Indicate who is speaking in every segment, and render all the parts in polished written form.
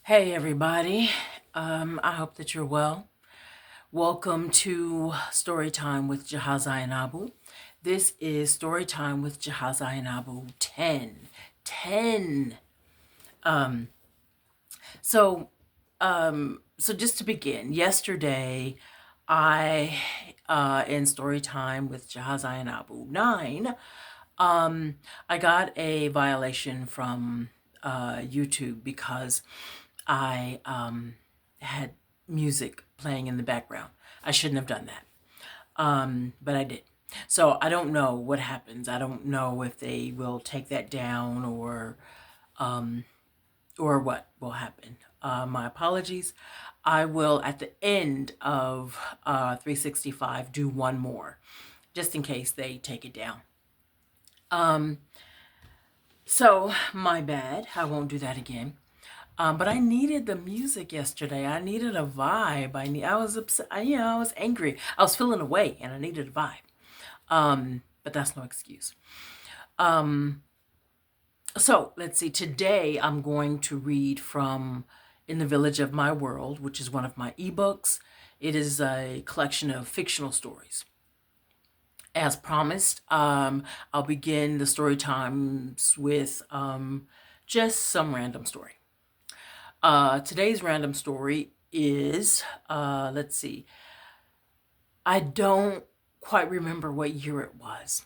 Speaker 1: Hey everybody, I hope that you're well. Welcome to Storytime with Jaha Zainabu. This is Storytime with Jaha Zainabu 10. 10. Um, so, so just to begin, yesterday I, in Storytime with Jaha Zainabu 9, I got a violation from YouTube because I had music playing in the background. I shouldn't have done that, but I did. So I don't know what happens. I don't know if they will take that down um, or what will happen. My apologies. I will, at the end of 365, do one more, just in case they take it down. So my bad. I won't do that again. But I needed the music yesterday. I needed a vibe. I was upset. I was angry. I was feeling away, and I needed a vibe. But that's no excuse. So let's see. Today I'm going to read from In the Village of My World, which is one of my ebooks. It is a collection of fictional stories. As promised, I'll begin the story times with just some random story. Today's random story is, let's see, I don't quite remember what year it was.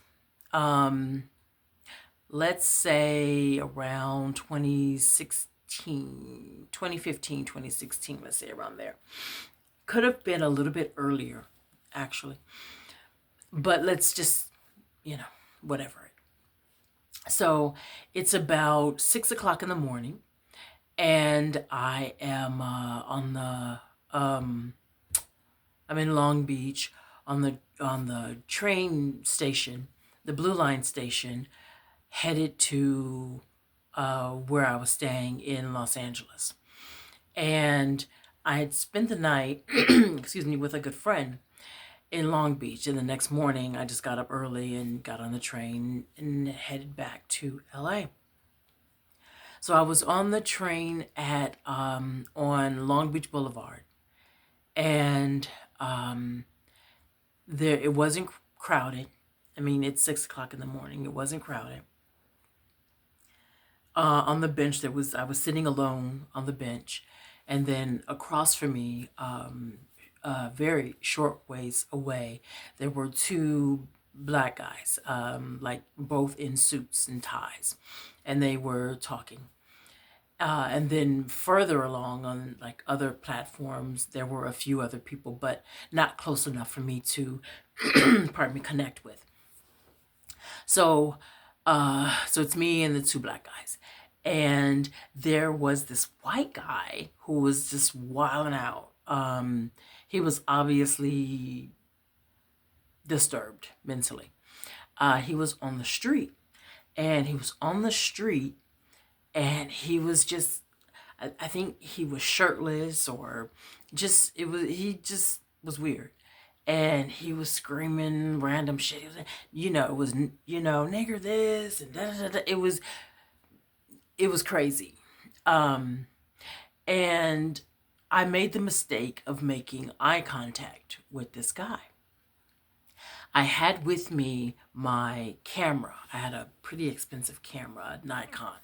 Speaker 1: Let's say around 2016, 2015, 2016, let's say around there. Could have been a little bit earlier, actually. But let's just, whatever. So it's about 6 o'clock in the morning, and I am I'm in Long Beach on the train station, the Blue Line station, headed to where I was staying in Los Angeles. And I had spent the night, excuse me, with a good friend in Long Beach. And the next morning, I just got up early and got on the train and headed back to LA. So I was on the train at on Long Beach Boulevard, and there it wasn't crowded. I mean, it's 6 o'clock in the morning. It wasn't crowded. On the bench, I was sitting alone on the bench, and then across from me, very short ways away, there were two black guys, like both in suits and ties, and they were talking. And then further along on like other platforms, there were a few other people, but not close enough for me to, pardon me, connect with. So, so it's me and the two black guys. And there was this white guy who was just wilding out. He was obviously disturbed mentally. He was on the street, and he was on the street, and he was just, I think he was shirtless, or just, he just was weird. And he was screaming random shit. He was, it was, nigger this and da da da. It was crazy. Um, and I made the mistake of making eye contact with this guy. I had with me my camera. I had a pretty expensive camera, a Nikon.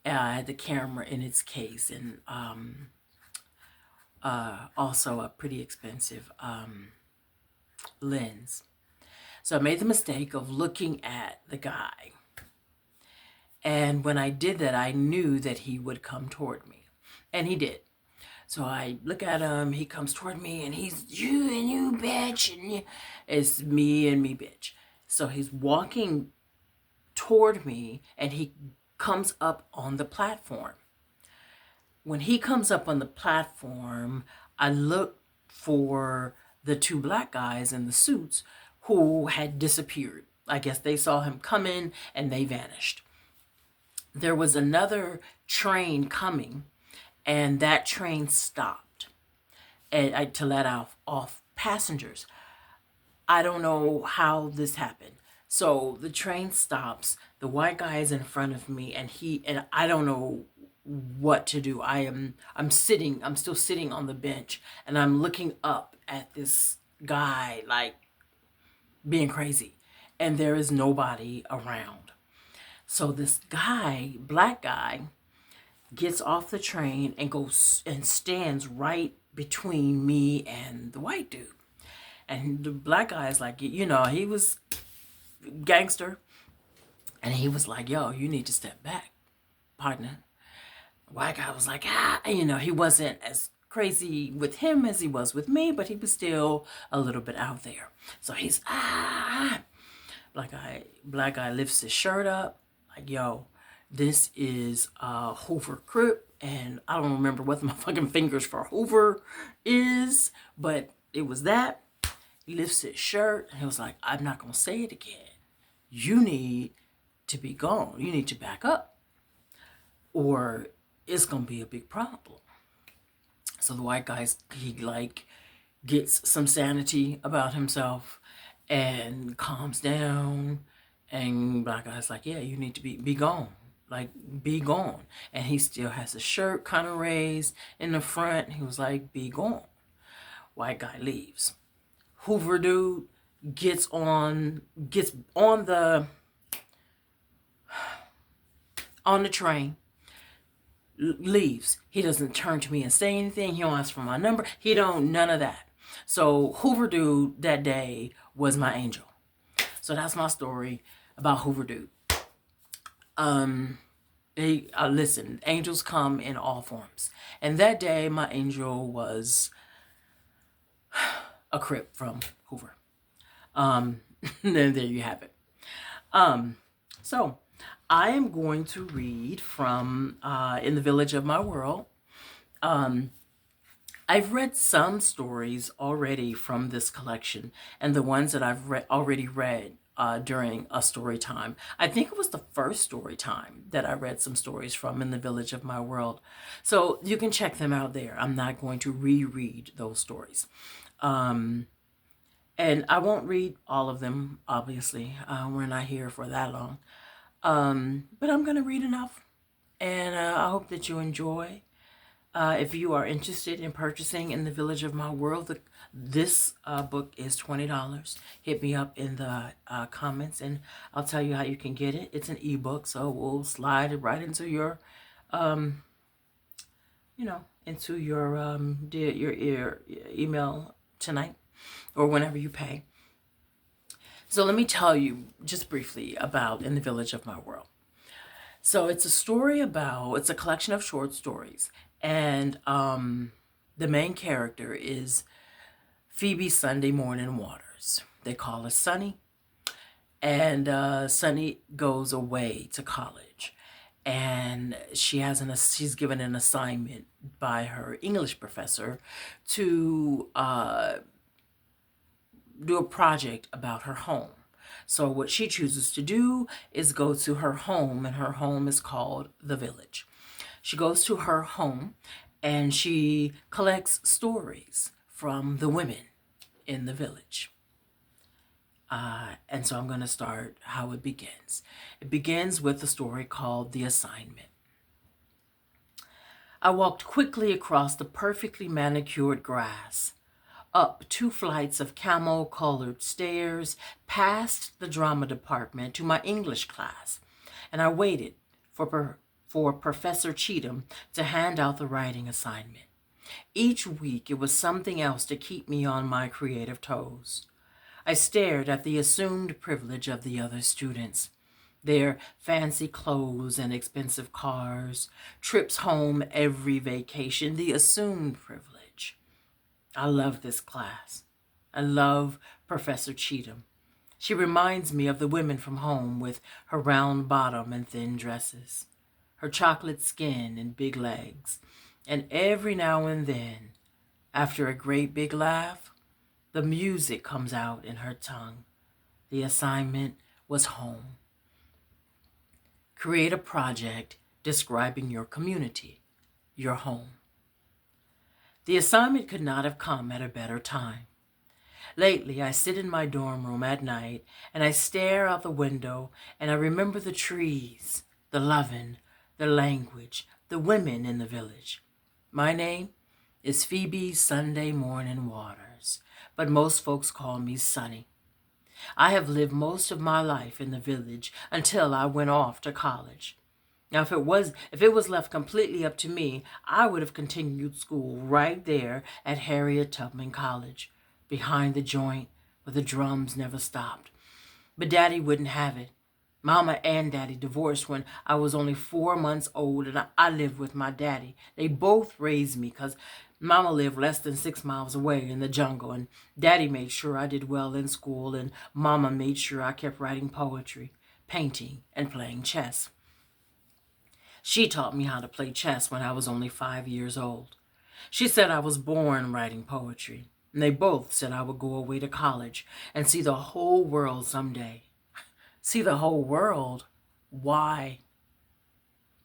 Speaker 1: I had the camera in its case, and also a pretty expensive lens. So I made the mistake of looking at the guy. And when I did that, I knew that he would come toward me. And he did. So I look at him, he comes toward me, and he's, you and you, bitch. And you. It's me and me, bitch. So he's walking toward me, and he comes up on the platform. When he comes up on the platform, I look for the two black guys in the suits who had disappeared. I guess they saw him come in and they vanished. There was another train coming, and that train stopped to let off passengers. I don't know how this happened. So the train stops. The white guy is in front of me, and I don't know what to do. I'm still sitting on the bench, and I'm looking up at this guy like being crazy, and there is nobody around. So this guy, black guy, gets off the train and goes and stands right between me and the white dude. And the black guy is like, he was gangster. And he was like, yo, you need to step back, partner. The white guy was like, he wasn't as crazy with him as he was with me, but he was still a little bit out there. So he's, Black guy lifts his shirt up, like, yo, this is Hoover Crip, and I don't remember what my fucking fingers for Hoover is, but it was that. He lifts his shirt, and he was like, I'm not gonna say it again. You need to be gone. You need to back up, or it's gonna be a big problem. So the white guy, he like gets some sanity about himself and calms down. And black guy's like, yeah, you need to be gone. Like, be gone. And he still has his shirt kind of raised in the front. He was like, be gone. White guy leaves. Hoover dude gets on the train, leaves. He doesn't turn to me and say anything. He don't ask for my number. He don't, none of that. So Hoover dude that day was my angel. So that's my story about Hoover dude. Listen, angels come in all forms. And that day my angel was a Crip from Hoover. Then there you have it. So I am going to read from In the Village of My World. I've read some stories already from this collection, and the ones that I've already read during a story time. I think it was the first story time that I read some stories from In the Village of My World. So you can check them out there. I'm not going to reread those stories. And I won't read all of them, obviously. We're not here for that long. But I'm going to read enough. And I hope that you enjoy. If you are interested in purchasing In the Village of My World, this book is $20. Hit me up in the comments and I'll tell you how you can get it. It's an ebook, so we'll slide it right into your, into your email tonight or whenever you pay. So let me tell you just briefly about In the Village of My World. So it's a collection of short stories. And the main character is Phoebe Sunday Morning Waters. They call her Sunny. And Sunny goes away to college. And she's given an assignment by her English professor to do a project about her home. So what she chooses to do is go to her home, and her home is called The Village. She goes to her home and she collects stories from the women in the village. And so I'm going to start how it begins. It begins with a story called The Assignment. I walked quickly across the perfectly manicured grass, up 2 flights of camel-colored stairs, past the drama department to my English class, and I waited for Professor Cheatham to hand out the writing assignment. Each week it was something else to keep me on my creative toes. I stared at the assumed privilege of the other students. Their fancy clothes and expensive cars, trips home every vacation, the assumed privilege. I love this class. I love Professor Cheatham. She reminds me of the women from home with her round bottom and thin dresses, her chocolate skin and big legs, and every now and then, after a great big laugh, the music comes out in her tongue. The assignment was home. Create a project describing your community, your home. The assignment could not have come at a better time. Lately, I sit in my dorm room at night and I stare out the window and I remember the trees, the loving, the language, the women in the village. My name is Phoebe Sunday Morning Waters, but most folks call me Sunny. I have lived most of my life in the village until I went off to college. Now, if it was left completely up to me, I would have continued school right there at Harriet Tubman College, behind the joint where the drums never stopped. But Daddy wouldn't have it. Mama and Daddy divorced when I was only 4 months old, and I lived with my daddy. They both raised me because Mama lived less than 6 miles away in the jungle, and Daddy made sure I did well in school, and Mama made sure I kept writing poetry, painting, and playing chess. She taught me how to play chess when I was only 5 years old. She said I was born writing poetry, and they both said I would go away to college and see the whole world someday. See the whole world? Why?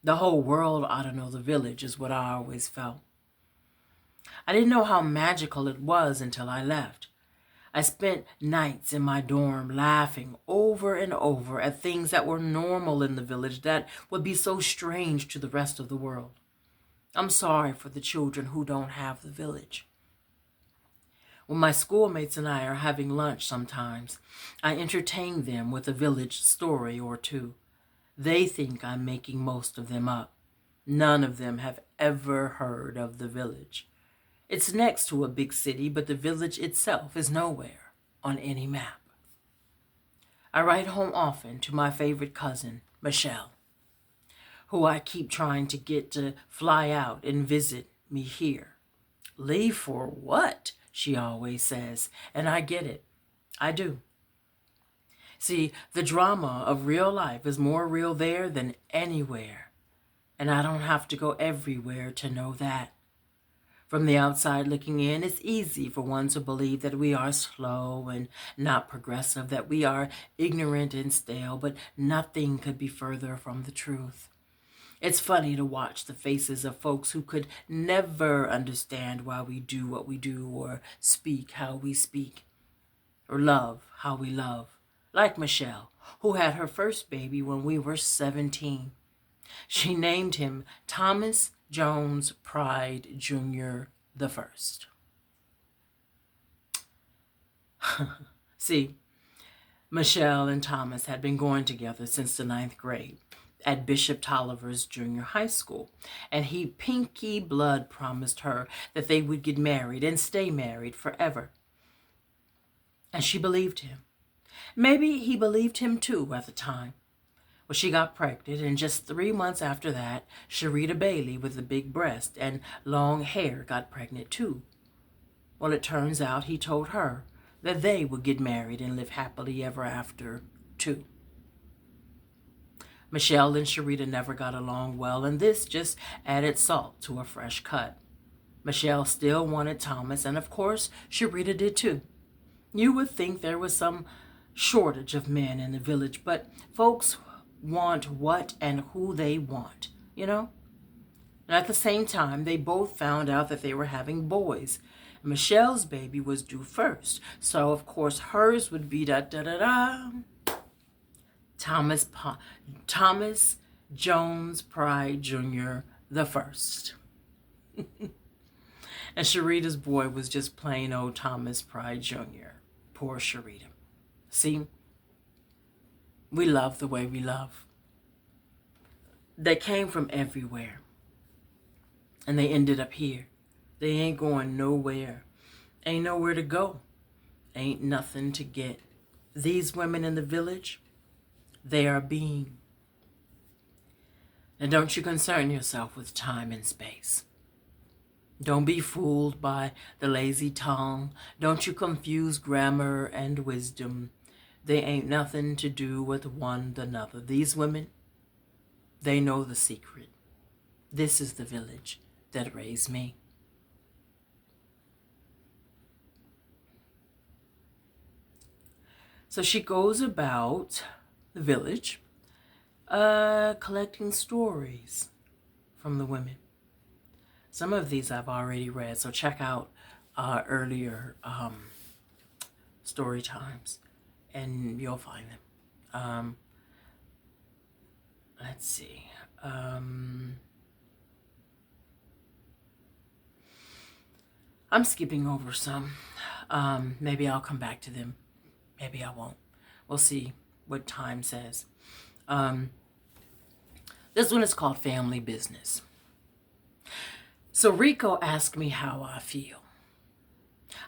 Speaker 1: The whole world ought to know the village is what I always felt. I didn't know how magical it was until I left. I spent nights in my dorm laughing over and over at things that were normal in the village that would be so strange to the rest of the world. I'm sorry for the children who don't have the village. When my schoolmates and I are having lunch sometimes, I entertain them with a village story or two. They think I'm making most of them up. None of them have ever heard of the village. It's next to a big city, but the village itself is nowhere on any map. I write home often to my favorite cousin, Michelle, who I keep trying to get to fly out and visit me here. Leave for what? She always says, and I get it. I do. See, the drama of real life is more real there than anywhere, and I don't have to go everywhere to know that. From the outside looking in, it's easy for one to believe that we are slow and not progressive, that we are ignorant and stale, but nothing could be further from the truth. It's funny to watch the faces of folks who could never understand why we do what we do, or speak how we speak, or love how we love. Like Michelle, who had her first baby when we were 17. She named him Thomas Jones Pride Jr. the First. See, Michelle and Thomas had been going together since the 9th grade at Bishop Tolliver's junior high school, and he pinky blood promised her that they would get married and stay married forever. And she believed him. Maybe he believed him too at the time. Well, she got pregnant, and just 3 months after that, Sharita Bailey with the big breast and long hair got pregnant too. Well, it turns out he told her that they would get married and live happily ever after too. Michelle and Sharita never got along well, and this just added salt to a fresh cut. Michelle still wanted Thomas, and of course, Sharita did too. You would think there was some shortage of men in the village, but folks want what and who they want, you know? And at the same time, they both found out that they were having boys. Michelle's baby was due first, so of course hers would be Thomas Jones Pride Jr. the First. And Sharita's boy was just plain old Thomas Pride Jr. Poor Sharita. See, we love the way we love. They came from everywhere, and they ended up here. They ain't going nowhere. Ain't nowhere to go. Ain't nothing to get. These women in the village, they are being. And don't you concern yourself with time and space. Don't be fooled by the lazy tongue. Don't you confuse grammar and wisdom. They ain't nothing to do with one another. These women, they know the secret. This is the village that raised me. So she goes about the village, collecting stories from the women. Some of these I've already read, so check out earlier story times, and you'll find them. Let's see. I'm skipping over some. Maybe I'll come back to them. Maybe I won't. We'll see what time says. This one is called Family Business. So Rico asked me how I feel.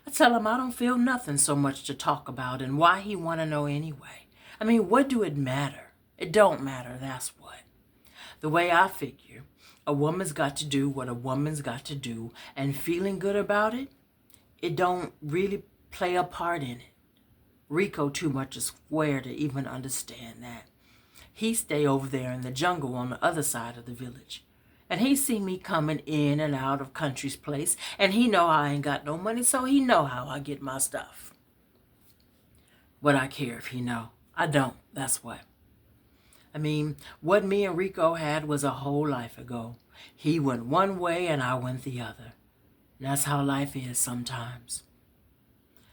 Speaker 1: I tell him I don't feel nothing so much to talk about, and why he want to know anyway. I mean, what do it matter? It don't matter, that's what. The way I figure, a woman's got to do what a woman's got to do, and feeling good about it, it don't really play a part in it. Rico too much a square to even understand that. He stay over there in the jungle on the other side of the village. And he see me coming in and out of Country's place, and he know I ain't got no money, so he know how I get my stuff. What I care if he know. I don't, that's what. I mean, what me and Rico had was a whole life ago. He went one way and I went the other. And that's how life is sometimes.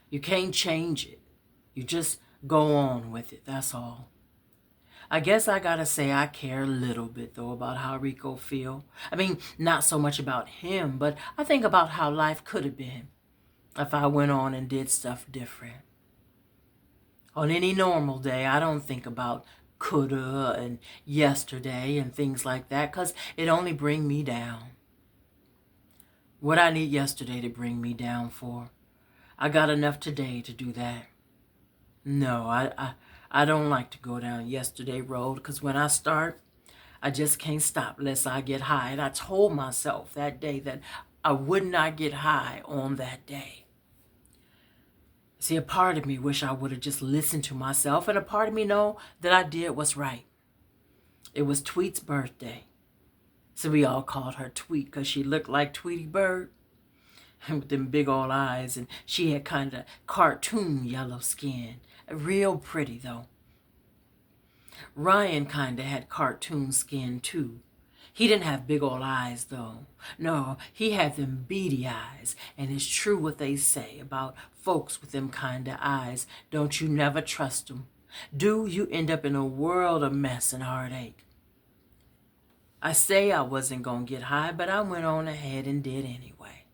Speaker 1: You can't change it. You just go on with it, that's all. I guess I gotta say I care a little bit, though, about how Rico feel. I mean, not so much about him, but I think about how life could have been if I went on and did stuff different. On any normal day, I don't think about coulda and yesterday and things like that, because it only bring me down. What I need yesterday to bring me down for, I got enough today to do that. No, I don't like to go down yesterday road, because when I start, I just can't stop unless I get high. And I told myself that day that I would not get high on that day. See, a part of me wish I would have just listened to myself, and a part of me know that I did what's right. It was Tweet's birthday. So we all called her Tweet because she looked like Tweety Bird with them big old eyes, and she had kind of cartoon yellow skin. Real pretty, though. Ryan kind of had cartoon skin, too. He didn't have big old eyes, though. No, he had them beady eyes, and it's true what they say about folks with them kind of eyes. Don't you never trust them. Do you end up in a world of mess and heartache. I say I wasn't going to get high, but I went on ahead and did anyway.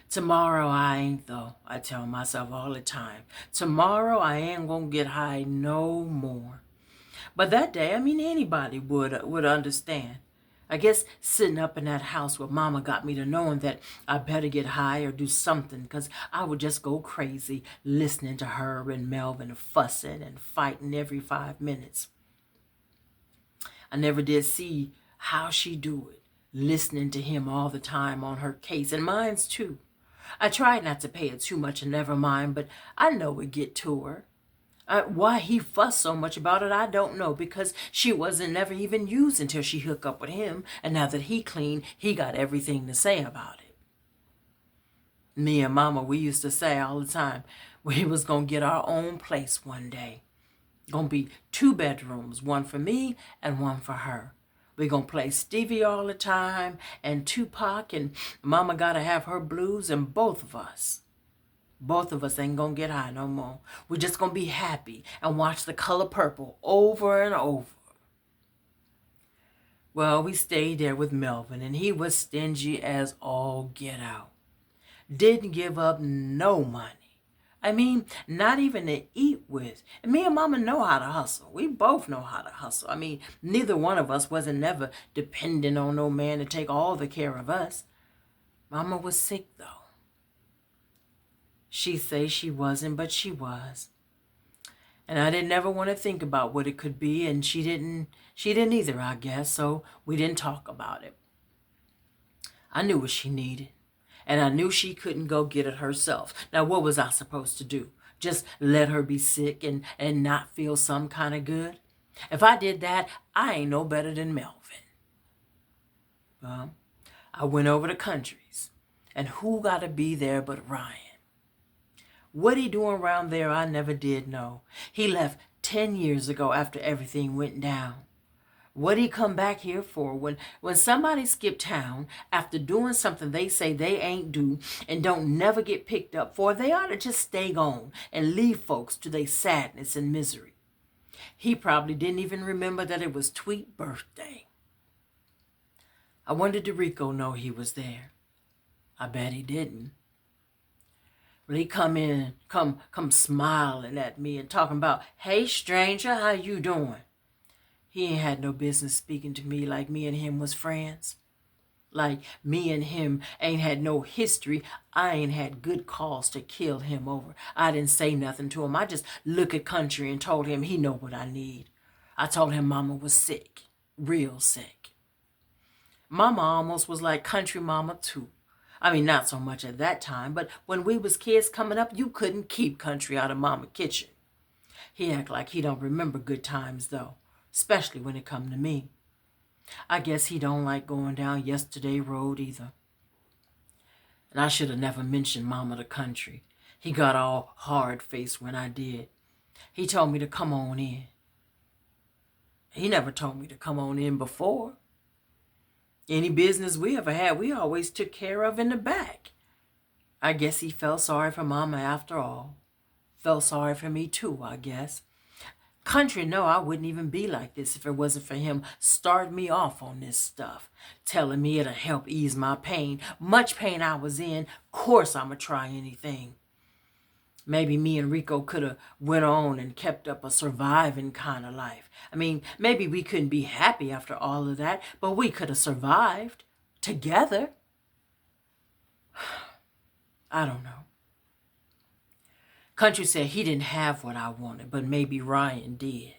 Speaker 1: Tomorrow I ain't, though. I tell myself all the time. Tomorrow I ain't going to get high no more. But that day, I mean, anybody would understand. I guess sitting up in that house where Mama got me to knowing that I better get high or do something, because I would just go crazy listening to her and Melvin fussing and fighting every 5 minutes. I never did see how she do it, listening to him all the time on her case, and mine's too. I tried not to pay it too much and never mind, but I know it get to her. Why he fussed so much about it, I don't know, because she wasn't never even used until she hooked up with him, and now that he clean, he got everything to say about it. Me and Mama, we used to say all the time, we was going to get our own place one day. Gonna be 2 bedrooms, one for me and one for her. We're gonna play Stevie all the time and Tupac, and Mama gotta have her blues, and both of us ain't gonna get high no more. We're just gonna be happy and watch The Color Purple over and over. Well, we stayed there with Melvin, and he was stingy as all get out. Didn't give up no money. I mean, not even to eat with. And me and Mama know how to hustle. We both know how to hustle. I mean, neither one of us wasn't never dependent on no man to take all the care of us. Mama was sick, though. She say she wasn't, but she was. And I didn't ever want to think about what it could be, and she didn't either, I guess, so we didn't talk about it. I knew what she needed. And I knew she couldn't go get it herself. Now, what was I supposed to do? Just let her be sick and not feel some kind of good? If I did that, I ain't no better than Melvin. Well, I went over to Country's. And who got to be there but Ryan? What he doing around there, I never did know. He left 10 years ago after everything went down. What he come back here for? When somebody skip town after doing something they say they ain't do and don't never get picked up for, they ought to just stay gone and leave folks to their sadness and misery. He probably didn't even remember that it was Tweet's birthday. I wondered, did Rico know he was there? I bet he didn't. Well, he come in, come smiling at me and talking about, "Hey, stranger, how you doing?" He ain't had no business speaking to me like me and him was friends. Like me and him ain't had no history. I ain't had good cause to kill him over. I didn't say nothing to him. I just look at country and told him he know what I need. I told him mama was sick, real sick. Mama almost was like country mama too. I mean, not so much at that time, but when we was kids coming up, you couldn't keep country out of mama kitchen. He act like he don't remember good times though, especially when it come to me. I guess he don't like going down yesterday road either. And I should have never mentioned mama to country. He got all hard-faced when I did. He told me to come on in. He never told me to come on in before. Any business we ever had, we always took care of in the back. I guess he felt sorry for mama after all. Felt sorry for me too, I guess. Country, no, I wouldn't even be like this if it wasn't for him starting me off on this stuff. Telling me it'll help ease my pain. Much pain I was in. Course I'ma try anything. Maybe me and Rico could have went on and kept up a surviving kind of life. I mean, maybe we couldn't be happy after all of that, but we could have survived together. I don't know. Country said he didn't have what I wanted, but maybe Ryan did.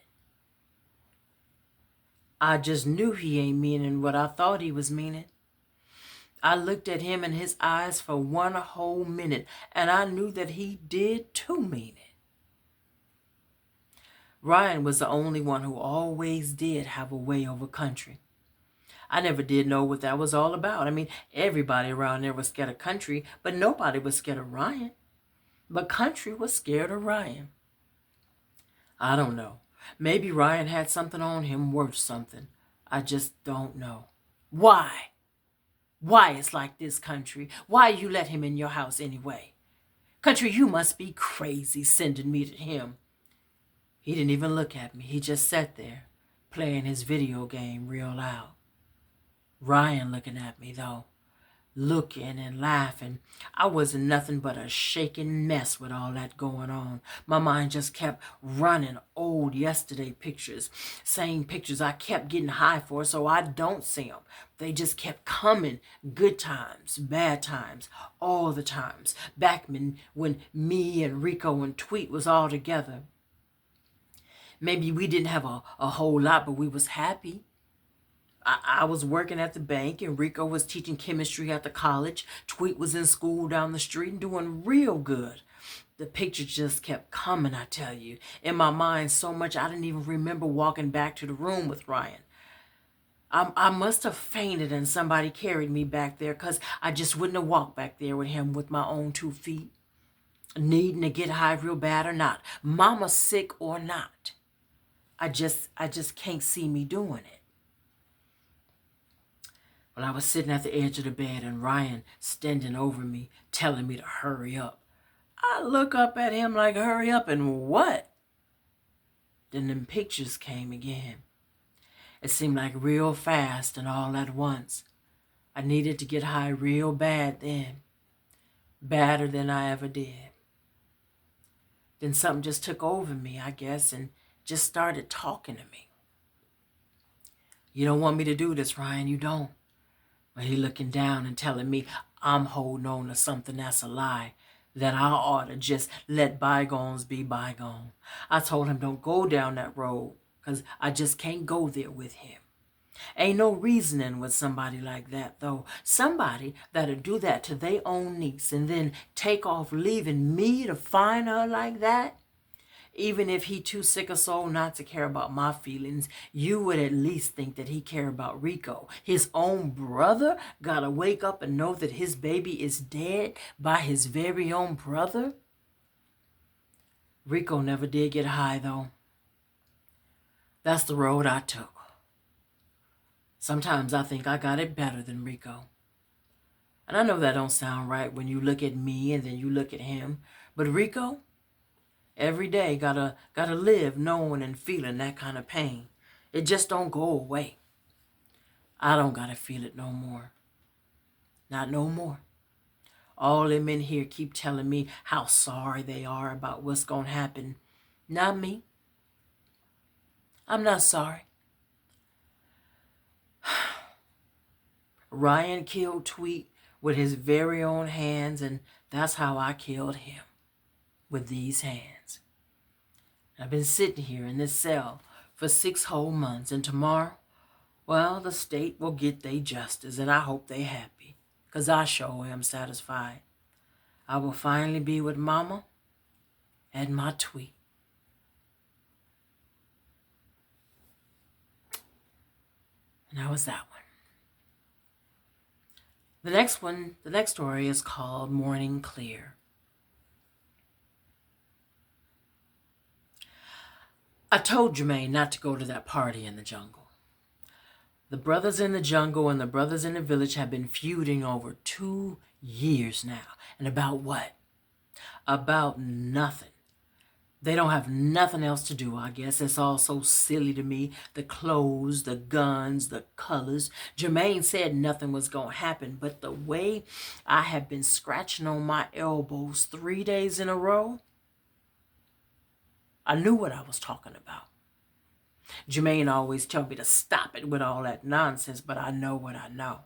Speaker 1: I just knew he ain't meaning what I thought he was meaning. I looked at him in his eyes for one whole minute, and I knew that he did too mean it. Ryan was the only one who always did have a way over country. I never did know what that was all about. I mean, everybody around there was scared of country, but nobody was scared of Ryan. But country was scared of Ryan. I don't know. Maybe Ryan had something on him worth something. I just don't know. Why? Why it's like this, country? Why you let him in your house anyway? Country, you must be crazy sending me to him. He didn't even look at me. He just sat there, playing his video game real loud. Ryan looking at me, though. Looking and laughing. I wasn't nothing but a shaking mess with all that going on. My mind just kept running old yesterday pictures. Same pictures I kept getting high for, so I don't see them. They just kept coming. Good times, bad times, all the times. Back when me and Rico and Tweet was all together. Maybe we didn't have a whole lot, but we was happy. I was working at the bank and Rico was teaching chemistry at the college. Tweet was in school down the street and doing real good. The picture just kept coming, I tell you. In my mind so much I didn't even remember walking back to the room with Ryan. I must have fainted and somebody carried me back there because I just wouldn't have walked back there with him with my own 2 feet. Needing to get high real bad or not. Mama sick or not. I just can't see me doing it. Well, I was sitting at the edge of the bed and Ryan standing over me, telling me to hurry up. I look up at him like, hurry up and what? Then them pictures came again. It seemed like real fast and all at once. I needed to get high real bad then. Badder than I ever did. Then something just took over me, I guess, and just started talking to me. You don't want me to do this, Ryan, you don't. But he looking down and telling me I'm holding on to something that's a lie, that I ought to just let bygones be bygone. I told him don't go down that road because I just can't go there with him. Ain't no reasoning with somebody like that, though. Somebody that'll do that to their own niece and then take off leaving me to find her like that. Even if he too sick a soul not to care about my feelings, you would at least think that he care about Rico. His own brother gotta wake up and know that his baby is dead by his very own brother? Rico never did get high, though. That's the road I took. Sometimes I think I got it better than Rico. And I know that don't sound right when you look at me and then you look at him. But Rico, every day gotta live knowing and feeling that kind of pain. It just don't go away. I don't gotta feel it no more. Not no more. All them in here keep telling me how sorry they are about what's going to happen. Not me. I'm not sorry. Ryan killed Tweet with his very own hands, and that's how I killed him, with these hands. I've been sitting here in this cell for 6 whole months, and tomorrow, well, the state will get their justice, and I hope they happy, because I sure am satisfied. I will finally be with Mama and my Tweet. And that was that one. The next story is called Morning Clear. I told Jermaine not to go to that party in the jungle. The brothers in the jungle and the brothers in the village have been feuding over 2 years now. And about what? About nothing. They don't have nothing else to do, I guess. It's all so silly to me. The clothes, the guns, the colors. Jermaine said nothing was going to happen, but the way I have been scratching on my elbows 3 days in a row, I knew what I was talking about. Jermaine always told me to stop it with all that nonsense, but I know what I know.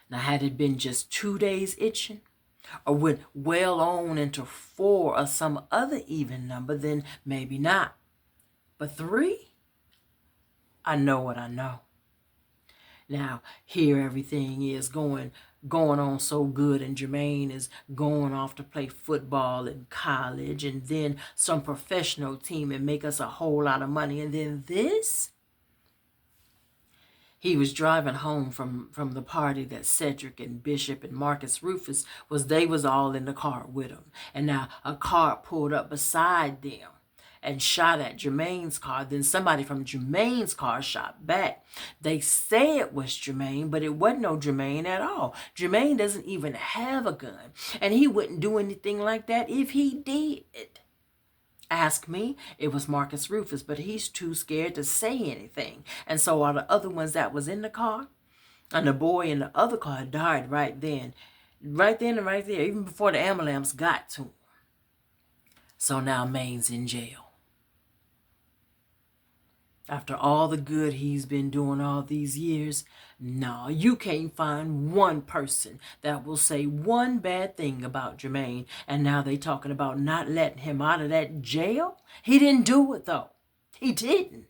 Speaker 1: Now, had it been just 2 days itching, or went well on into 4 or some other even number, then maybe not. But 3? I know what I know. Now, here everything is going on so good, and Jermaine is going off to play football in college, and then some professional team and make us a whole lot of money, and then this? He was driving home from the party that Cedric and Bishop and Marcus Rufus they was all in the car with him. And now a car pulled up beside them and shot at Jermaine's car. Then somebody from Jermaine's car shot back. They say it was Jermaine, but it wasn't no Jermaine at all. Jermaine doesn't even have a gun, and he wouldn't do anything like that if he did. Ask me, it was Marcus Rufus, but he's too scared to say anything. And so are the other ones that was in the car. And the boy in the other car died right then. Right then and right there, even before the ambulance got to him. So now Maine's in jail. After all the good he's been doing all these years, no, you can't find one person that will say one bad thing about Jermaine. And now they talking about not letting him out of that jail. He didn't do it, though. He didn't.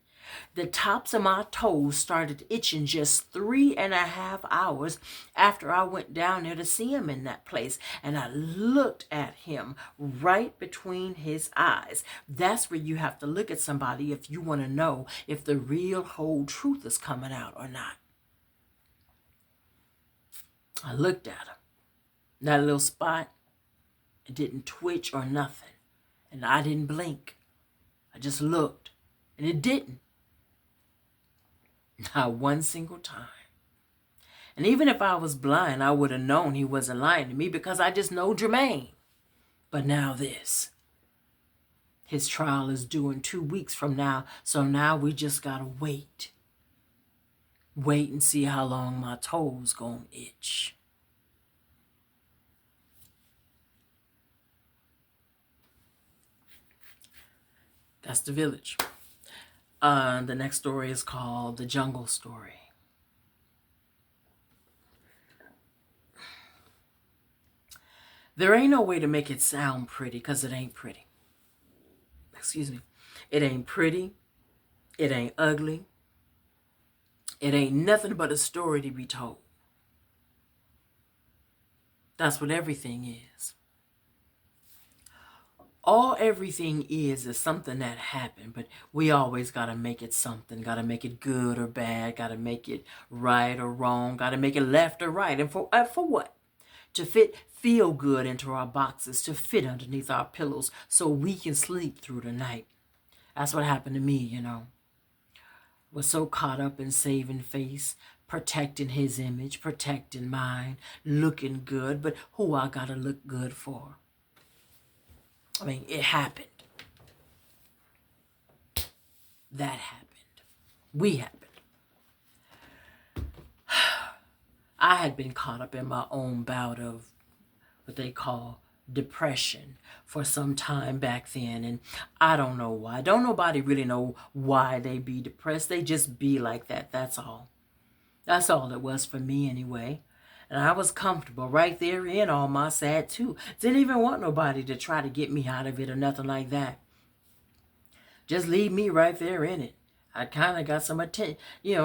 Speaker 1: The tops of my toes started itching just 3.5 hours after I went down there to see him in that place. And I looked at him right between his eyes. That's where you have to look at somebody if you want to know if the real whole truth is coming out or not. I looked at him. That little spot, it didn't twitch or nothing. And I didn't blink. I just looked. And it didn't. Not one single time. And even if I was blind, I would have known he wasn't lying to me because I just know Jermaine. But now this. His trial is due in 2 weeks from now, so now we just gotta wait. Wait and see how long my toes gonna itch. That's the village. The next story is called The Jungle Story. There ain't no way to make it sound pretty because it ain't pretty. Excuse me. It ain't pretty. It ain't ugly. It ain't nothing but a story to be told. That's what everything is. All everything is something that happened, but we always got to make it something. Got to make it good or bad. Got to make it right or wrong. Got to make it left or right. And for what? To feel good into our boxes, to fit underneath our pillows so we can sleep through the night. That's what happened to me, you know. Was so caught up in saving face, protecting his image, protecting mine, looking good, but who I got to look good for? I mean, it happened. That happened. We happened. I had been caught up in my own bout of what they call depression for some time back then, and I don't know why. Don't nobody really know why they be depressed. They just be like that. That's all. That's all it was for me anyway. And I was comfortable right there in all my sad too. Didn't even want nobody to try to get me out of it or nothing like that. Just leave me right there in it. I kind of got some attention,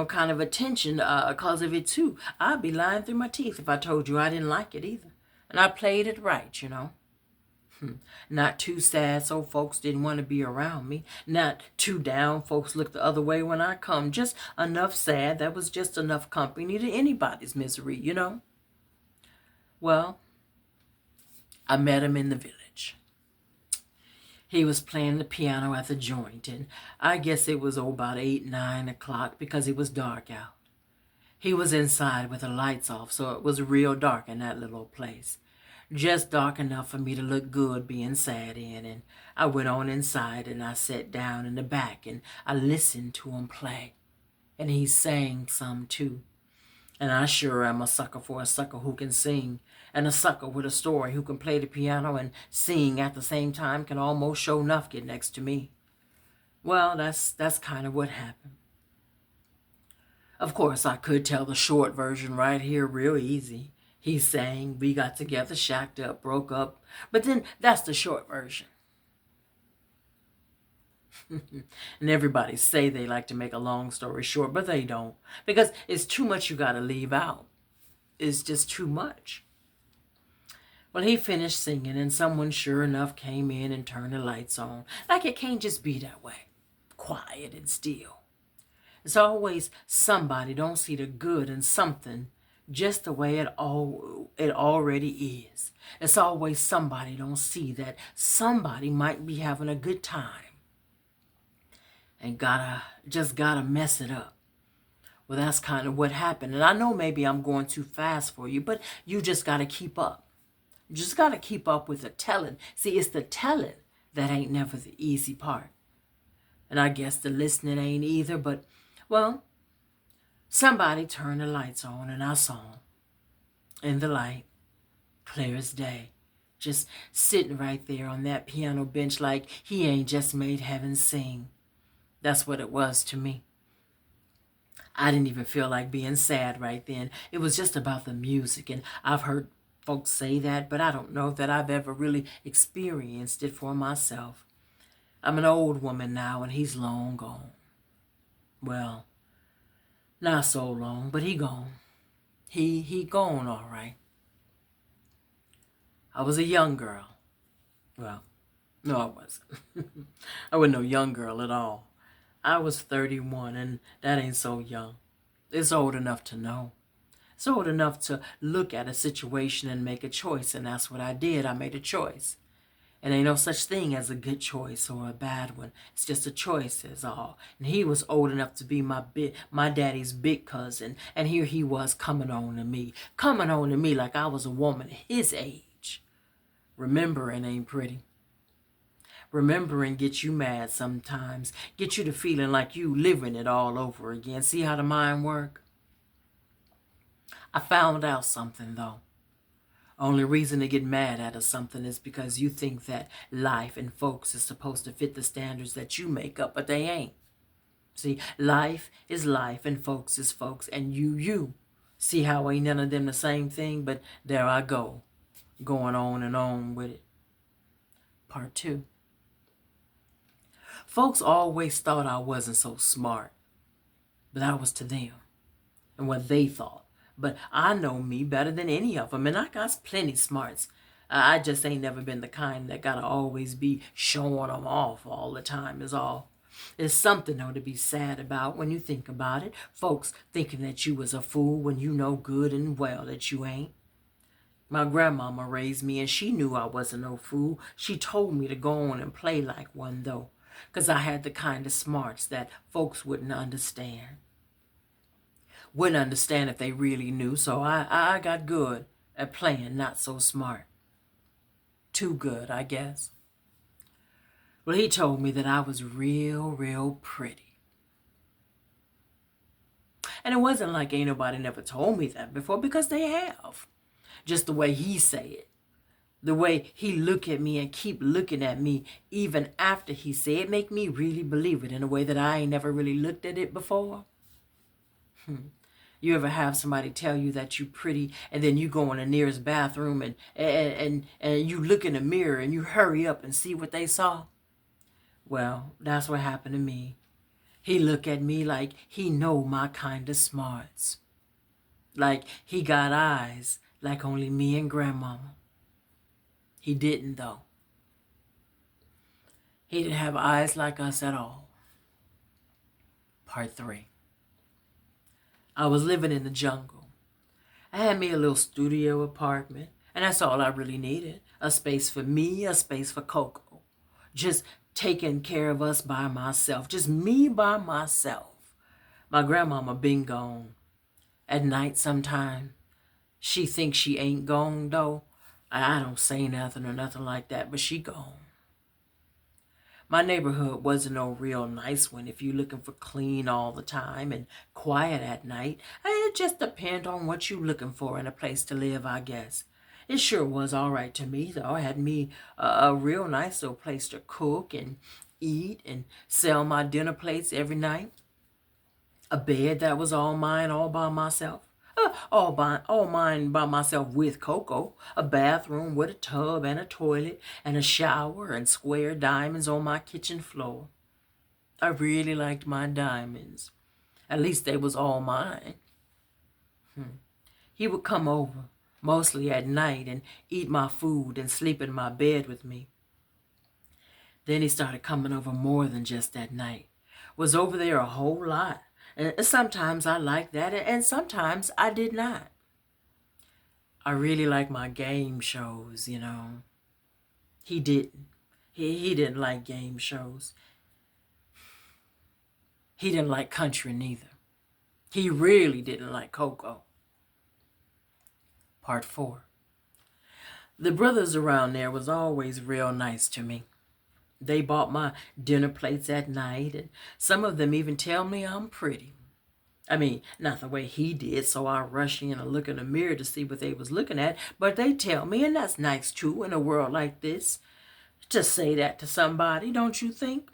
Speaker 1: kind of attention because of it too. I'd be lying through my teeth if I told you I didn't like it either. And I played it right. Not too sad so folks didn't want to be around me. Not too down folks looked the other way when I come. Just enough sad that was just enough company to anybody's misery. Well, I met him in the village. He was playing the piano at the joint, and I guess it was about 8, 9 o'clock because it was dark out. He was inside with the lights off, so it was real dark in that little place. Just dark enough for me to look good being sad in, and I went on inside and I sat down in the back and I listened to him play. And he sang some too. And I sure am a sucker for a sucker who can sing, and a sucker with a story who can play the piano and sing at the same time can almost show enough get next to me. Well, that's kind of what happened. Of course, I could tell the short version right here real easy. He sang, we got together, shacked up, broke up. But then that's the short version. And everybody say they like to make a long story short, but they don't. Because it's too much you got to leave out. It's just too much. Well, he finished singing and someone sure enough came in and turned the lights on. Like it can't just be that way. Quiet and still. It's always somebody don't see the good in something just the way it already is. It's always somebody don't see that somebody might be having a good time and just gotta mess it up. Well, that's kind of what happened. And I know maybe I'm going too fast for you, but you just gotta keep up. You just gotta keep up with the telling. See, it's the telling that ain't never the easy part. And I guess the listening ain't either, but, well, somebody turned the lights on and I saw him in the light, clear as day, just sitting right there on that piano bench like he ain't just made heaven sing. That's what it was to me. I didn't even feel like being sad right then. It was just about the music, and I've heard folks say that, but I don't know that I've ever really experienced it for myself. I'm an old woman now, and he's long gone. Well, not so long, but he gone. He gone all right. I was a young girl. Well, no, I wasn't. I wasn't no young girl at all. I was 31, and that ain't so young. It's old enough to know. It's old enough to look at a situation and make a choice, and that's what I did. I made a choice. And ain't no such thing as a good choice or a bad one. It's just a choice is all. And he was old enough to be my daddy's big cousin. And here he was coming on to me like I was a woman his age. Remembering ain't pretty. Remembering gets you mad sometimes. Get you to feeling like you living it all over again. See how the mind work? I found out something though. Only reason to get mad at something is because you think that life and folks is supposed to fit the standards that you make up, but they ain't. See, life is life and folks is folks, and you. See how ain't none of them the same thing? But there I go, going on and on with it. Part 2. Folks always thought I wasn't so smart, but I was to them and what they thought. But I know me better than any of them, and I got plenty smarts. I just ain't never been the kind that gotta always be showing them off all the time is all. There's something though to be sad about when you think about it. Folks thinking that you was a fool when you know good and well that you ain't. My grandmama raised me and she knew I wasn't no fool. She told me to go on and play like one though, 'cause I had the kind of smarts that folks wouldn't understand. Wouldn't understand if they really knew, so I got good at playing not so smart. Too good, I guess. Well, he told me that I was real pretty. And it wasn't like ain't nobody never told me that before, because they have. Just the way he say it. The way he look at me and keep looking at me even after he said it, make me really believe it in a way that I ain't never really looked at it before. You ever have somebody tell you that you pretty, and then you go in the nearest bathroom and you look in the mirror and you hurry up and see what they saw? Well, that's what happened to me. He look at me like he know my kind of smarts. Like he got eyes like only me and grandmama. He didn't though. He didn't have eyes like us at all. Part 3. I was living in the jungle. I had me a little studio apartment, and that's all I really needed. A space for me, a space for Coco. Just taking care of us by myself. Just me by myself. My grandmama been gone. At night sometime, she thinks she ain't gone though. I don't say nothing or nothing like that, but she gone. My neighborhood wasn't no real nice one if you looking for clean all the time and quiet at night. It just depends on what you looking for in a place to live, I guess. It sure was all right to me, though. I had me a real nice little place to cook and eat and sell my dinner plates every night. A bed that was all mine, all by myself. All mine by myself with Coco. A bathroom with a tub and a toilet and a shower and square diamonds on my kitchen floor. I really liked my diamonds. At least they was all mine. He would come over, mostly at night, and eat my food and sleep in my bed with me. Then he started coming over more than just at night. Was over there a whole lot. And sometimes I liked that, and sometimes I did not. I really like my game shows, you know. He didn't. He didn't like game shows. He didn't like country neither. He really didn't like Coco. Part 4. The brothers around there was always real nice to me. They bought my dinner plates at night, and some of them even tell me I'm pretty. I mean, not the way he did, so I rush in and look in the mirror to see what they was looking at, but they tell me, and that's nice too in a world like this, to say that to somebody, don't you think?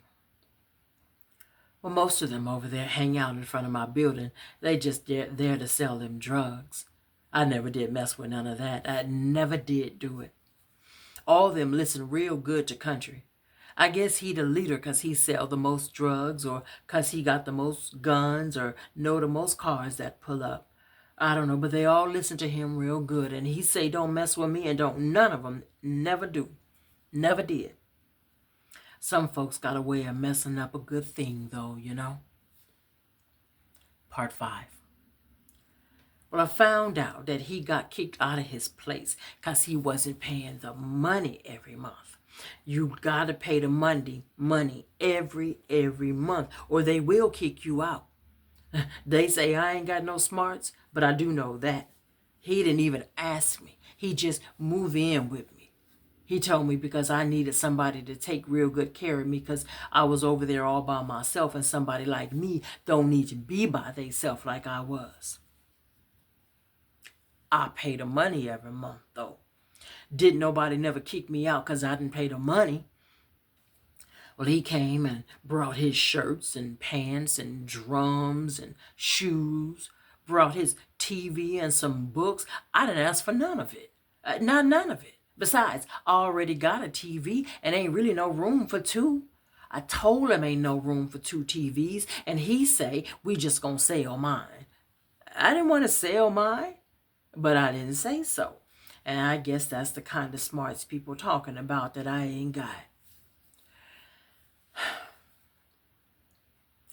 Speaker 1: Well, most of them over there hang out in front of my building. They just there to sell them drugs. I never did mess with none of that. I never did do it. All of them listen real good to country. I guess he the leader because he sell the most drugs, or because he got the most guns, or know the most cars that pull up. I don't know, but they all listen to him real good. And he say don't mess with me, and don't none of them never do. Never did. Some folks got a way of messing up a good thing though, you know. Part 5. Well, I found out that he got kicked out of his place because he wasn't paying the money every month. You got to pay the money every month, or they will kick you out. They say I ain't got no smarts, but I do know that. He didn't even ask me. He just moved in with me. He told me because I needed somebody to take real good care of me because I was over there all by myself, and somebody like me don't need to be by theyself like I was. I pay the money every month, though. Didn't nobody never kick me out because I didn't pay the money. Well, he came and brought his shirts and pants and drums and shoes, brought his TV and some books. I didn't ask for none of it. None of it. Besides, I already got a TV and ain't really no room for two. I told him ain't no room for two TVs, and he say we just gonna sell mine. I didn't want to sell mine, but I didn't say so. And I guess that's the kind of smarts people talking about that I ain't got.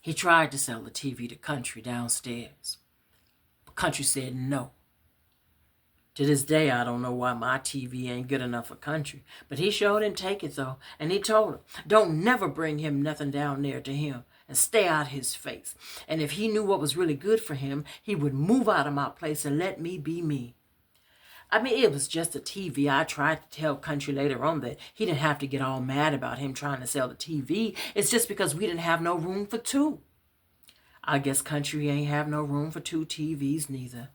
Speaker 1: He tried to sell the TV to Country downstairs. But Country said no. To this day, I don't know why my TV ain't good enough for Country. But he sure didn't take it, though. And he told him, don't never bring him nothing down there to him. And stay out his face. And if he knew what was really good for him, he would move out of my place and let me be me. I mean, it was just a TV. I tried to tell Country later on that he didn't have to get all mad about him trying to sell the TV. It's just because we didn't have no room for two. I guess country ain't have no room for two TVs neither.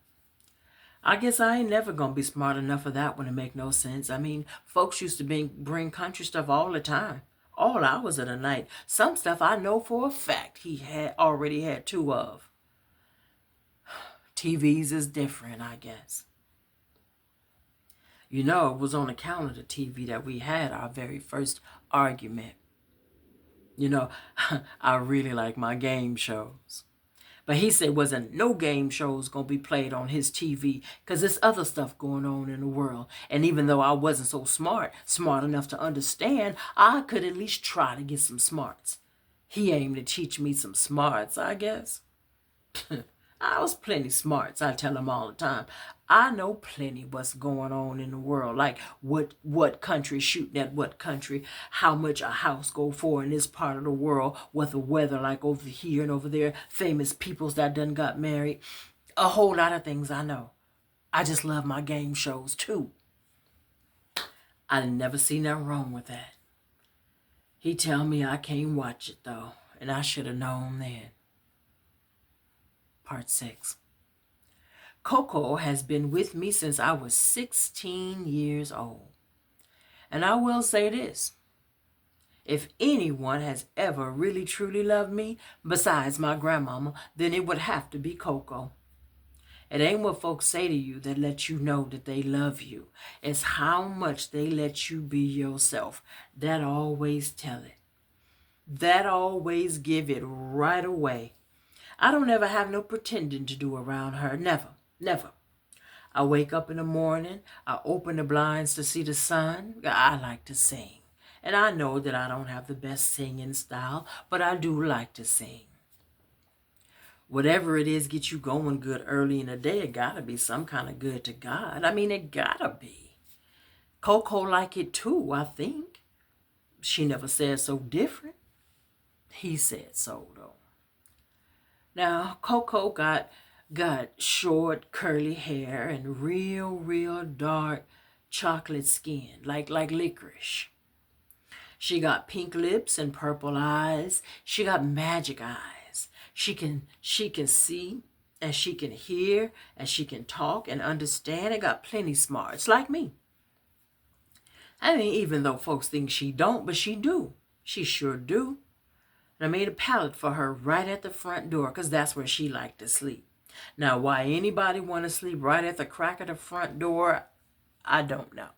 Speaker 1: I guess I ain't never gonna be smart enough for that one to make no sense. I mean, folks used to bring country stuff all the time, all hours of the night. Some stuff I know for a fact he had already had two of. TVs is different, I guess. You know, it was on account of the TV that we had our very first argument. You know, I really like my game shows. But he said wasn't no game shows gonna be played on his TV because there's other stuff going on in the world. And even though I wasn't so smart enough to understand, I could at least try to get some smarts. He aimed to teach me some smarts, I guess. I was plenty smarts, I tell him all the time. I know plenty what's going on in the world, like what country shooting at what country, how much a house go for in this part of the world, what the weather like over here and over there, famous peoples that done got married, a whole lot of things I know. I just love my game shows too. I never see nothing wrong with that. He tell me I can't watch it though, and I should have known then. Part 6. Coco has been with me since I was 16 years old. And I will say this. If anyone has ever really truly loved me, besides my grandmama, then it would have to be Coco. It ain't what folks say to you that let you know that they love you. It's how much they let you be yourself. That always tell it. That always give it right away. I don't ever have no pretending to do around her. Never. Never. I wake up in the morning, I open the blinds to see the sun. I like to sing. And I know that I don't have the best singing style, but I do like to sing. Whatever it is get you going good early in the day, it gotta be some kind of good to God. I mean, it gotta be. Coco like it too, I think. She never said so different. He said so, though. Now, Coco got short, curly hair and real dark chocolate skin, like licorice. She got pink lips and purple eyes. She got magic eyes. She can see and she can hear and she can talk and understand and got plenty smarts like me. I mean, even though folks think she don't, but she do. She sure do. And I made a pallet for her right at the front door because that's where she liked to sleep. Now, why anybody want to sleep right at the crack of the front door, I don't know.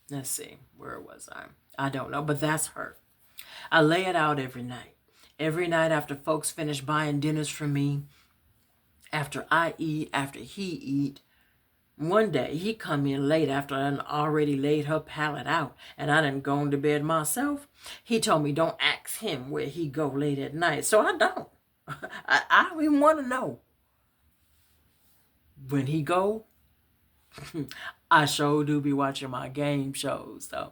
Speaker 1: Let's see, where was I? I don't know, but that's her. I lay it out every night. Every night after folks finish buying dinners for me, after I eat, after he eat. One day he come in late after I already laid her pallet out and I done gone to bed myself. He told me don't ask him where he go late at night, so I don't. I don't even want to know. When he go, I sure do be watching my game shows though.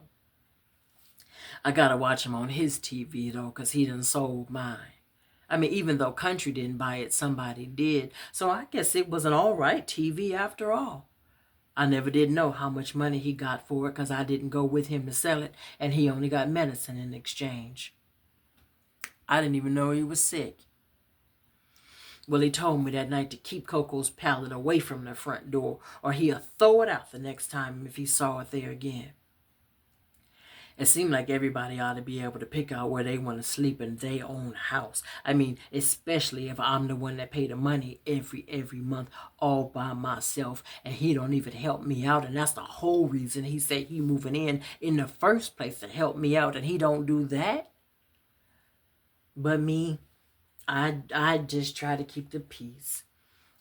Speaker 1: I gotta watch him on his TV though, cause he done sold mine. I mean, even though country didn't buy it, somebody did. So I guess it was an all right TV after all. I never did know how much money he got for it because I didn't go with him to sell it, and he only got medicine in exchange. I didn't even know he was sick. Well, he told me that night to keep Coco's pallet away from the front door, or he'll throw it out the next time if he saw it there again. It seemed like everybody ought to be able to pick out where they want to sleep in their own house. I mean, especially if I'm the one that pay the money every month all by myself, and he don't even help me out. And that's the whole reason he said he moving in the first place, to help me out, and he don't do that. But me, I just try to keep the peace.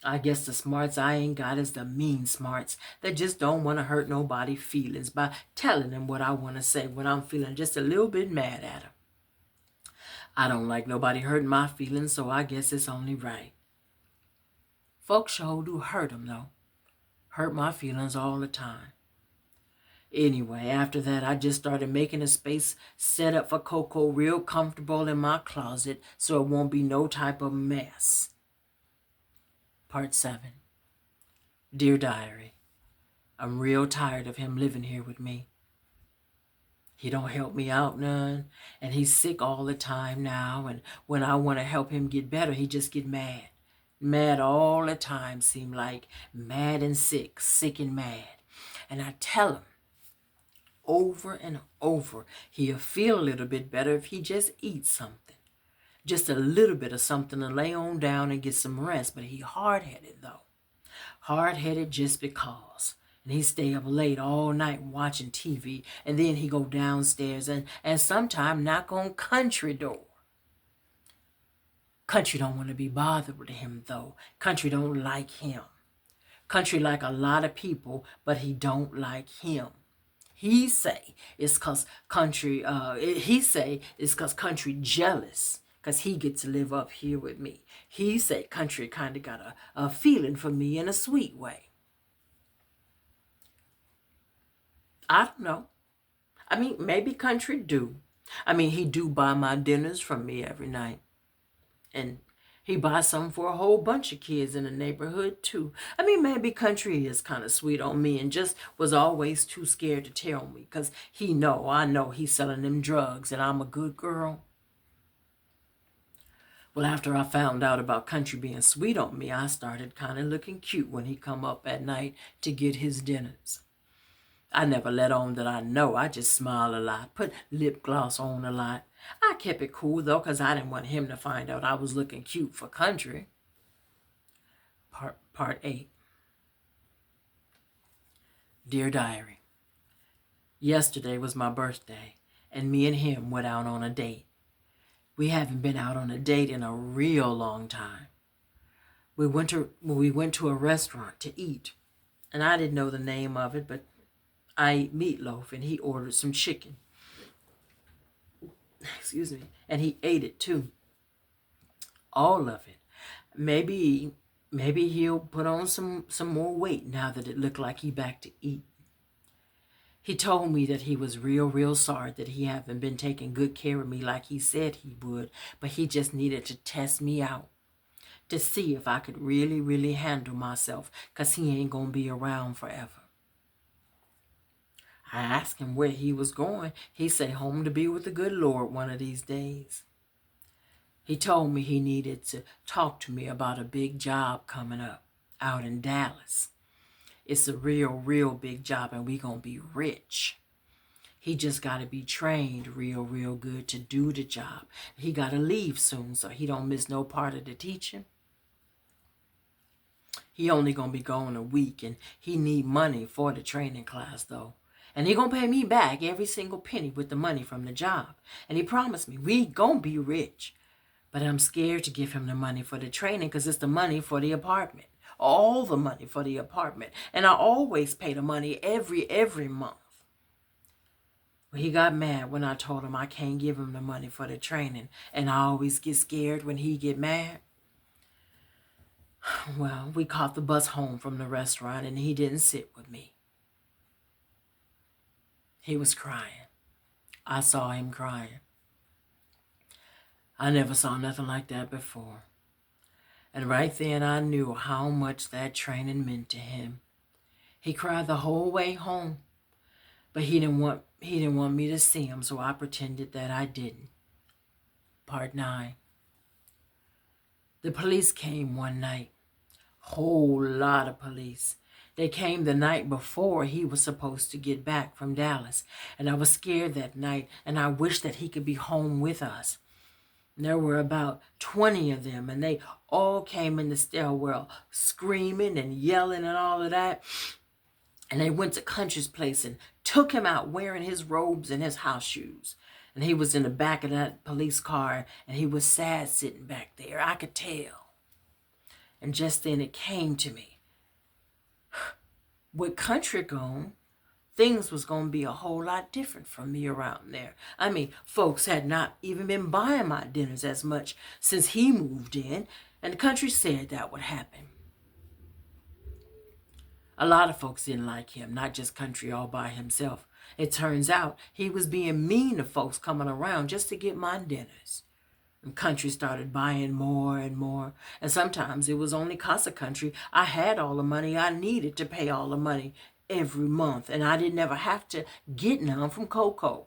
Speaker 1: I guess the smarts I ain't got is the mean smarts that just don't want to hurt nobody's feelings by telling them what I want to say when I'm feeling just a little bit mad at them. I don't like nobody hurting my feelings, so I guess it's only right. Folks sure do hurt them, though. Hurt my feelings all the time. Anyway, after that, I just started making a space set up for Coco real comfortable in my closet so it won't be no type of mess. Part 7. Dear Diary, I'm real tired of him living here with me. He don't help me out none, and he's sick all the time now, and when I want to help him get better, he just get mad. Mad all the time, seem like mad and sick, sick and mad. And I tell him over and over, he'll feel a little bit better if he just eats something. Just a little bit of something to lay on down and get some rest. But he hard-headed though. Hard-headed just because. And he stay up late all night watching TV. And then he go downstairs and sometime knock on country door. Country don't want to be bothered with him though. Country don't like him. Country like a lot of people, but he don't like him. He say it's cause country country jealous cause he get to live up here with me. He say country kind of got a feeling for me in a sweet way. I don't know. I mean, maybe country do. I mean, he do buy my dinners from me every night. And he buys some for a whole bunch of kids in the neighborhood too. I mean, maybe country is kind of sweet on me and just was always too scared to tell me because I know he's selling them drugs and I'm a good girl. Well, after I found out about country being sweet on me, I started kind of looking cute when he come up at night to get his dinners. I never let on that I know. I just smile a lot, put lip gloss on a lot. I kept it cool though, because I didn't want him to find out I was looking cute for country. Part 8. Dear Diary, yesterday was my birthday, and me and him went out on a date. We haven't been out on a date in a real long time. We went to a restaurant to eat, and I didn't know the name of it, but I ate meatloaf, and he ordered some chicken. Excuse me. And he ate it too. All of it. Maybe he'll put on some more weight now that it looked like he back to eat. He told me that he was real sorry that he haven't been taking good care of me like he said he would, but he just needed to test me out to see if I could really handle myself, because he ain't gonna be around forever. I asked him where he was going. He said home to be with the good Lord one of these days. He told me he needed to talk to me about a big job coming up out in Dallas. It's a real big job, and we gonna be rich. He just got to be trained real good to do the job. He got to leave soon so he don't miss no part of the teaching. He only gonna be gone a week, and he need money for the training class though. And he gonna pay me back every single penny with the money from the job. And he promised me we gonna be rich. But I'm scared to give him the money for the training because it's the money for the apartment. All the money for the apartment. And I always pay the money every month. Well, he got mad when I told him I can't give him the money for the training. And I always get scared when he get mad. Well, we caught the bus home from the restaurant and he didn't sit with me. He was crying. I saw him crying. I never saw nothing like that before. And right then I knew how much that training meant to him. He cried the whole way home, but he didn't want me to see him, so I pretended that I didn't. Part 9. The police came one night. Whole lot of police. They came the night before he was supposed to get back from Dallas, and I was scared that night, and I wished that he could be home with us. And there were about 20 of them, and they all came in the stairwell screaming and yelling and all of that. And they went to Country's place and took him out wearing his robes and his house shoes. And he was in the back of that police car, and he was sad sitting back there. I could tell. And just then it came to me. With Country gone, things was going to be a whole lot different from me around there. I mean, folks had not even been buying my dinners as much since he moved in, and the Country said that would happen. A lot of folks didn't like him, not just Country all by himself. It turns out he was being mean to folks coming around just to get my dinners. And Country started buying more and more. And sometimes it was only 'cause of Country I had all the money I needed to pay all the money every month. And I didn't ever have to get none from Coco.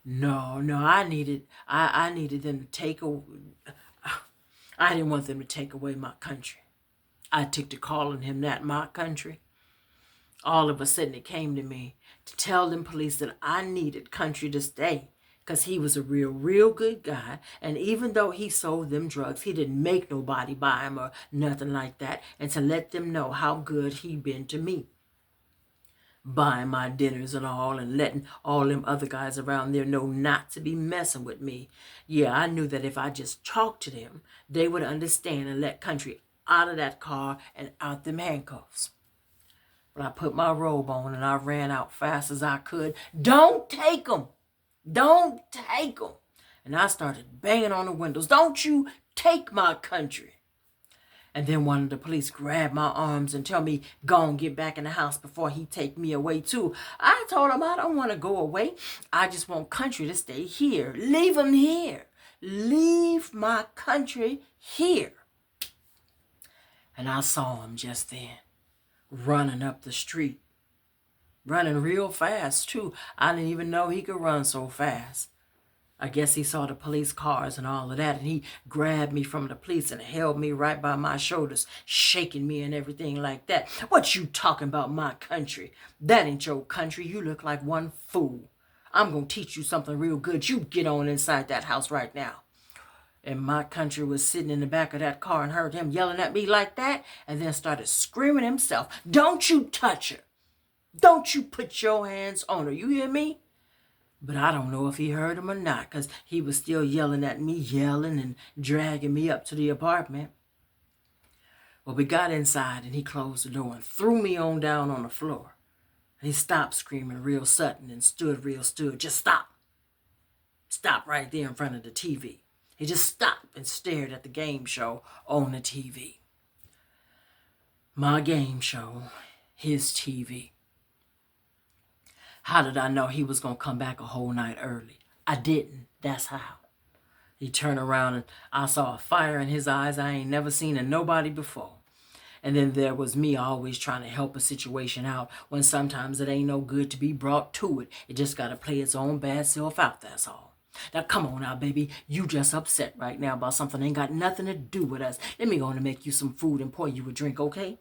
Speaker 1: No, I needed them to take away. I didn't want them to take away my country. I took to calling him that, my country. All of a sudden it came to me to tell them police that I needed country to stay because he was a real good guy. And even though he sold them drugs, he didn't make nobody buy him or nothing like that. And to let them know how good he been to me, buying my dinners and all, and letting all them other guys around there know not to be messing with me. Yeah, I knew that if I just talked to them, they would understand and let country out of that car and out them handcuffs. But I put my robe on and I ran out fast as I could. Don't take them. Don't take them. And I started banging on the windows. Don't you take my country. And then one of the police grabbed my arms and tell me, go and get back in the house before he take me away too. I told him I don't want to go away. I just want country to stay here. Leave him here. Leave my country here. And I saw him just then, running up the street. Running real fast too. I didn't even know he could run so fast. I guess he saw the police cars and all of that, and he grabbed me from the police and held me right by my shoulders, shaking me and everything like that. What you talking about, my country? That ain't your country. You look like one fool. I'm going to teach you something real good. You get on inside that house right now. And my country was sitting in the back of that car and heard him yelling at me like that, and then started screaming himself, don't you touch her. Don't you put your hands on her. You hear me? But I don't know if he heard him or not, because he was still yelling at me, yelling and dragging me up to the apartment. Well, we got inside and he closed the door and threw me on down on the floor. And he stopped screaming real sudden and stood real still. Just stop. Stop right there in front of the TV. He just stopped and stared at the game show on the TV. My game show, his TV. How did I know he was going to come back a whole night early? I didn't. That's how. He turned around and I saw a fire in his eyes I ain't never seen in nobody before. And then there was me always trying to help a situation out when sometimes it ain't no good to be brought to it. It just got to play its own bad self out, that's all. Now, come on now, baby. You just upset right now about something that ain't got nothing to do with us. Let me go on and make you some food and pour you a drink, okay?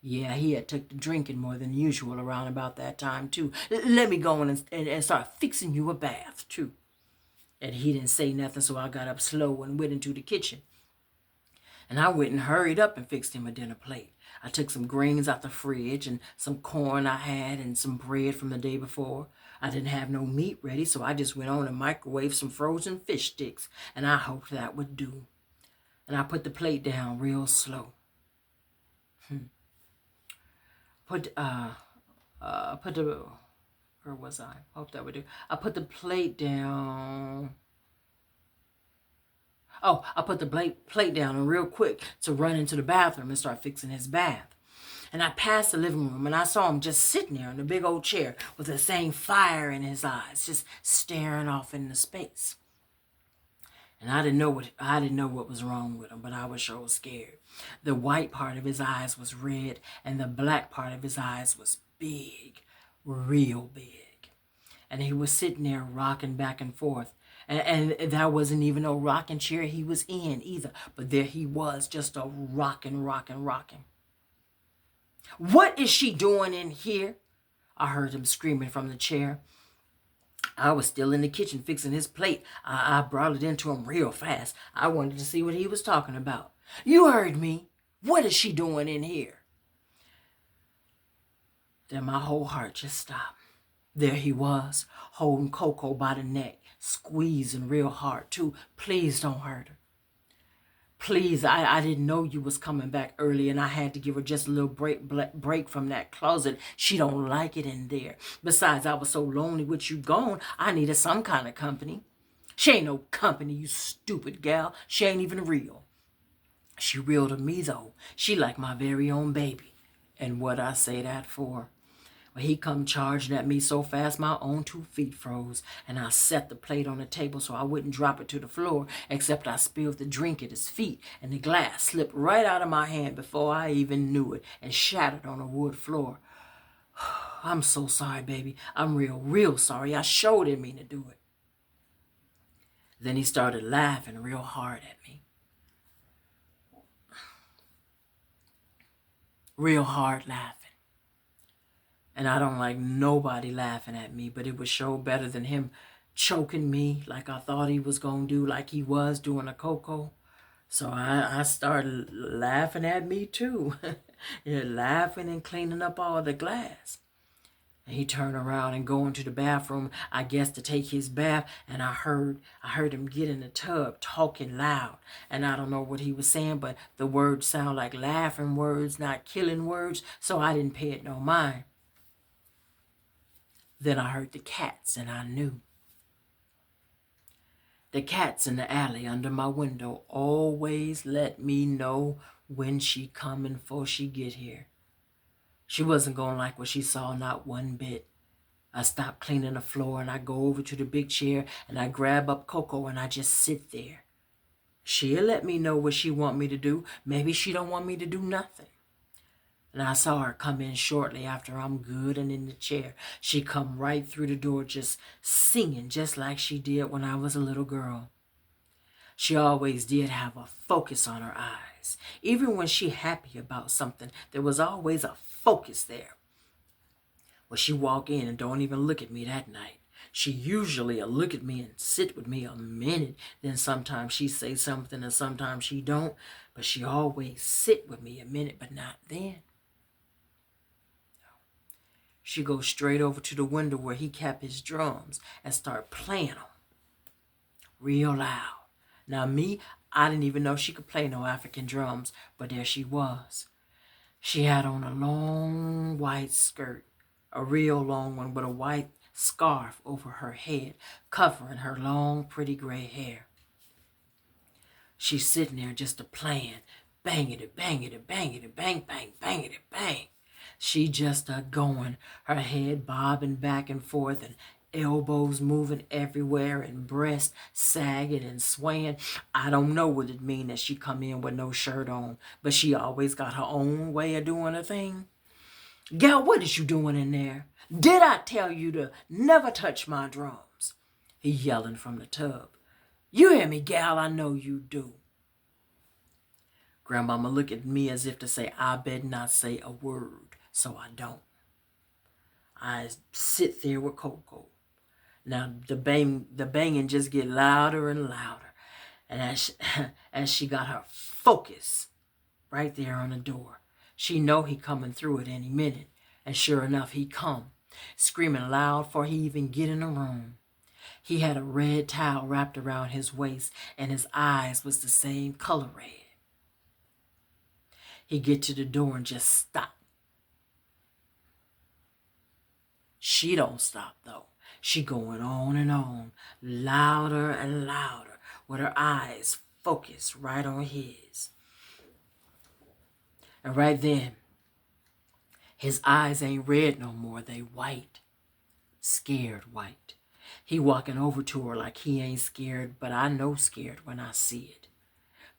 Speaker 1: Yeah, he had took to drinking more than usual around about that time, too. Let me go on and start fixing you a bath, too. And he didn't say nothing, so I got up slow and went into the kitchen. And I went and hurried up and fixed him a dinner plate. I took some greens out the fridge and some corn I had and some bread from the day before. I didn't have no meat ready, so I just went on and microwaved some frozen fish sticks, and I hoped that would do. And I put the plate down real slow. Put the, where was I? Hope that would do. I put the plate down. Oh, I put the plate down and real quick to run into the bathroom and start fixing his bath. And I passed the living room and I saw him just sitting there in a big old chair with the same fire in his eyes, just staring off into space. And I didn't know what was wrong with him, but I was sure scared. The white part of his eyes was red, and the black part of his eyes was big, real big. And he was sitting there rocking back and forth. And that wasn't even no rocking chair he was in either. But there he was, just a rocking. What is she doing in here? I heard him screaming from the chair. I was still in the kitchen fixing his plate. I brought it into him real fast. I wanted to see what he was talking about. You heard me. What is she doing in here? Then my whole heart just stopped. There he was, holding Coco by the neck, squeezing real hard too. Please don't hurt her. Please, I didn't know you was coming back early, and I had to give her just a little break from that closet. She don't like it in there. Besides, I was so lonely with you gone, I needed some kind of company. She ain't no company, you stupid gal. She ain't even real. She real to me, though. She like my very own baby. And what I say that for? Well, he come charging at me so fast my own 2 feet froze, and I set the plate on the table so I wouldn't drop it to the floor, except I spilled the drink at his feet, and the glass slipped right out of my hand before I even knew it and shattered on the wood floor. I'm so sorry, baby. I'm real sorry. I sure didn't mean to do it. Then he started laughing real hard at me. Real hard laughing. And I don't like nobody laughing at me, but it was sure better than him choking me like I thought he was going to do, like he was doing a cocoa. So I started laughing at me too. Yeah, laughing and cleaning up all the glass. And he turned around and go into the bathroom, I guess to take his bath, and I heard him get in the tub talking loud. And I don't know what he was saying, but the words sound like laughing words, not killing words, so I didn't pay it no mind. Then I heard the cats, and I knew. The cats in the alley under my window always let me know when she coming 'fore she get here. She wasn't gonna like what she saw, not one bit. I stop cleaning the floor and I go over to the big chair and I grab up Coco and I just sit there. She'll let me know what she want me to do. Maybe she don't want me to do nothing. And I saw her come in shortly after I'm good and in the chair. She come right through the door just singing just like she did when I was a little girl. She always did have a focus on her eyes. Even when she happy about something, there was always a focus there. Well, she walk in and don't even look at me that night. She usually look at me and sit with me a minute. Then sometimes she say something and sometimes she don't. But she always sit with me a minute, but not then. She goes straight over to the window where he kept his drums and start playing them real loud. Now me, I didn't even know she could play no African drums, but there she was. She had on a long white skirt, a real long one with a white scarf over her head, covering her long, pretty gray hair. She's sitting there just a-playing, banging it, banging it, banging it, bang, bang, banging it, bang. She just a-going, her head bobbing back and forth and elbows moving everywhere and breast sagging and swaying. I don't know what it mean that she come in with no shirt on, but she always got her own way of doing a thing. Gal, what is you doing in there? Did I tell you to never touch my drums? He yelling from the tub. You hear me, gal? I know you do. Grandmama look at me as if to say, I bet not say a word, so I don't. I sit there with Coco. Now the banging just get louder and louder. And as she got her focus right there on the door, she know he coming through at any minute. And sure enough, he come, screaming loud before he even get in the room. He had a red towel wrapped around his waist, and his eyes was the same color red. He get to the door and just stop. She don't stop, though. She going on, louder and louder, with her eyes focused right on his. And right then, his eyes ain't red no more, they white, scared white. He walking over to her like he ain't scared, but I know scared when I see it.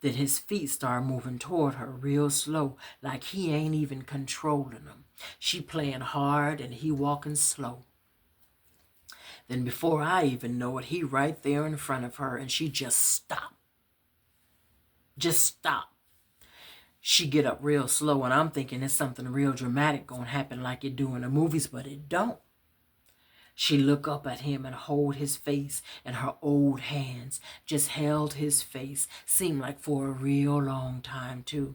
Speaker 1: Then his feet start moving toward her real slow, like he ain't even controlling them. She playing hard and he walking slow. Then before I even know it, he right there in front of her and she just stop. Just stop. She get up real slow and I'm thinking it's something real dramatic gonna happen like it do in the movies, but it don't. She look up at him and hold his face in her old hands, just held his face, seemed like for a real long time too.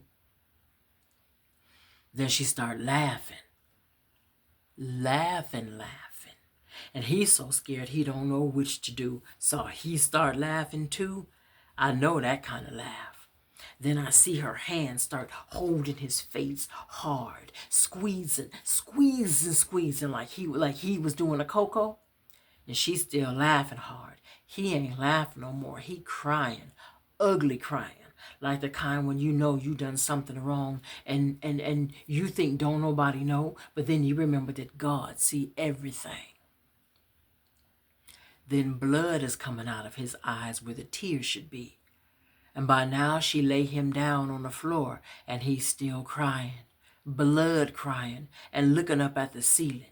Speaker 1: Then she start laughing. Laughing. And he's so scared he don't know which to do. So he start laughing too. I know that kind of laugh. Then I see her hand start holding his face hard, squeezing like he was doing a cocoa. And she's still laughing hard. He ain't laughing no more. He crying, ugly crying, like the kind when you know you done something wrong and you think don't nobody know, but then you remember that God see everything. Then blood is coming out of his eyes where the tears should be. And by now she lay him down on the floor and he's still crying, blood crying and looking up at the ceiling.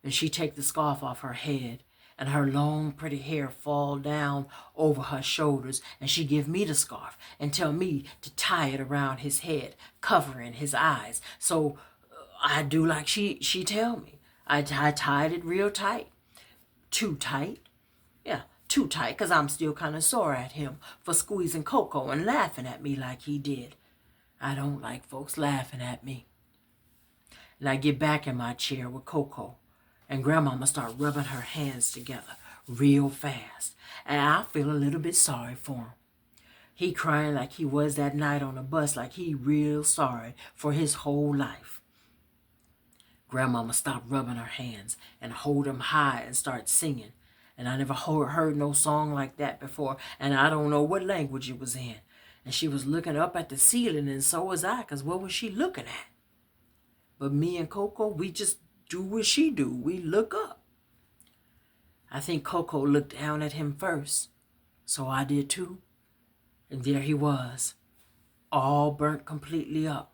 Speaker 1: And she take the scarf off her head and her long pretty hair fall down over her shoulders, and she give me the scarf and tell me to tie it around his head, covering his eyes. So I do like she tell me. I tied it real tight. Too tight. Yeah, too tight, because I'm still kind of sore at him for squeezing Coco and laughing at me like he did. I don't like folks laughing at me. And I get back in my chair with Coco, and Grandmama start rubbing her hands together real fast. And I feel a little bit sorry for him. He crying like he was that night on the bus, like he real sorry for his whole life. Grandmama stopped rubbing her hands and hold him high and start singing. And I never heard no song like that before, and I don't know what language it was in. And she was looking up at the ceiling, and so was I, because what was she looking at? But me and Coco, we just do what she do. We look up. I think Coco looked down at him first, so I did too. And there he was, all burnt completely up.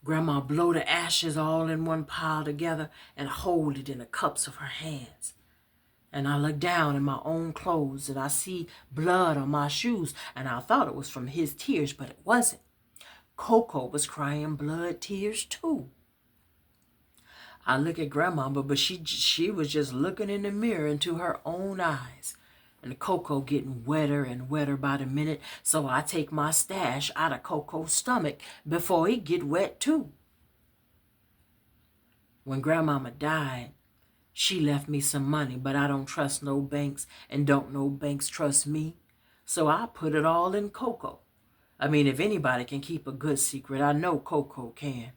Speaker 1: Grandma blow the ashes all in one pile together and hold it in the cups of her hands. And I look down in my own clothes and I see blood on my shoes, and I thought it was from his tears, but it wasn't. Coco was crying blood tears too. I look at Grandmama, but she was just looking in the mirror into her own eyes. And Coco getting wetter and wetter by the minute, so I take my stash out of Coco's stomach before he get wet too. When Grandmama died, she left me some money, but I don't trust no banks, and don't no banks trust me. So I put it all in Coco. I mean, if anybody can keep a good secret, I know Coco can.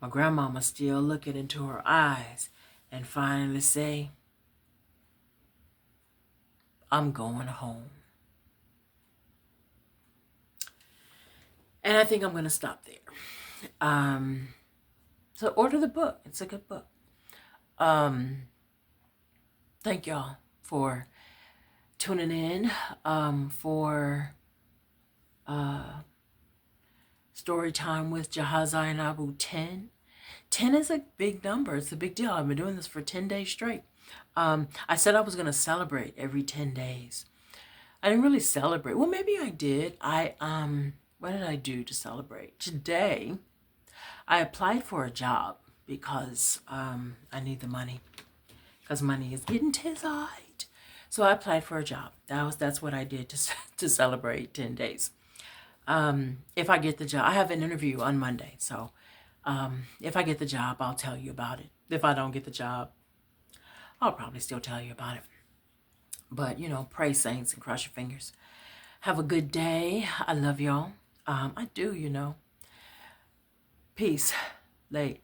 Speaker 1: My grandmama still looking into her eyes and finally say, I'm going home. And I think I'm going to stop there. So order the book. It's a good book. Thank y'all for tuning in for Storytime with Jaha Zainabu 10. 10 is a big number. It's a big deal. I've been doing this for 10 days straight. I said I was going to celebrate every 10 days. I didn't really celebrate. Well, maybe I did. What did I do to celebrate? Today, I applied for a job because I need the money. Because money is getting tight. So I applied for a job. That's what I did to celebrate 10 days. If I get the job, I have an interview on Monday. So if I get the job, I'll tell you about it. If I don't get the job, I'll probably still tell you about it. But, pray, saints, and cross your fingers. Have a good day. I love y'all. I do, Peace. Late.